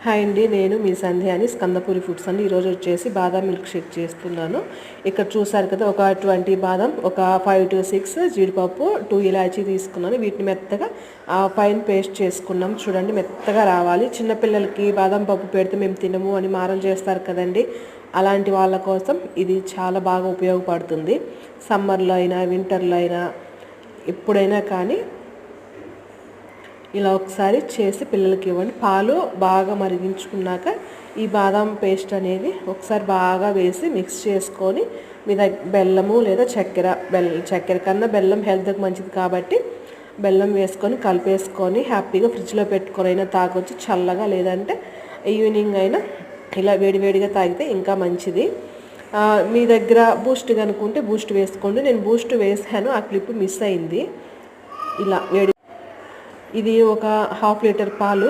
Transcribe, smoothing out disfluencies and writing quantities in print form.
Hi అండి, నేను మీ సంధ్యాని స్కందపూరి foods అండి. ఈరోజు వచ్చేసి బాదం మిల్క్ షేక్ చేస్తున్నాను. ఇక్కడ చూసారు కదా, ఒక 20 బాదం, ఒక 5 to 6 జీడిపప్పు, 2 ఇలాచీ తీసుకున్నాను. వీటిని మెత్తగా ఫైన్ పేస్ట్ చేసుకున్నాం. చూడండి, మెత్తగా రావాలి. చిన్నపిల్లలకి బాదం పప్పు పెడితే మేము తినము అని మారం చేస్తారు కదండి, అలాంటి వాళ్ళ కోసం ఇది చాలా బాగా ఉపయోగపడుతుంది. సమ్మర్లో అయినా వింటర్లో అయినా ఎప్పుడైనా కానీ ఇలా ఒకసారి చేసి పిల్లలకి ఇవ్వండి. పాలు బాగా మరిగించుకున్నాక ఈ బాదం పేస్ట్ అనేది ఒకసారి బాగా వేసి మిక్స్ చేసుకొని మీ దగ్గర బెల్లము లేదా చక్కెర కన్నా బెల్లం హెల్త్కి మంచిది కాబట్టి బెల్లం వేసుకొని కలిపేసుకొని హ్యాపీగా ఫ్రిడ్జ్లో పెట్టుకొని అయినా తాగొచ్చు చల్లగా, లేదంటే ఈవినింగ్ అయినా ఇలా వేడివేడిగా తాగితే ఇంకా మంచిది. మీ దగ్గర బూస్ట్ కనుక్కుంటే బూస్ట్ వేసుకోండి. నేను బూస్ట్ వేసాను, ఆ క్లిప్ మిస్ అయింది. ఇలా ఇది ఒక 1/2 లీటర్ పాలు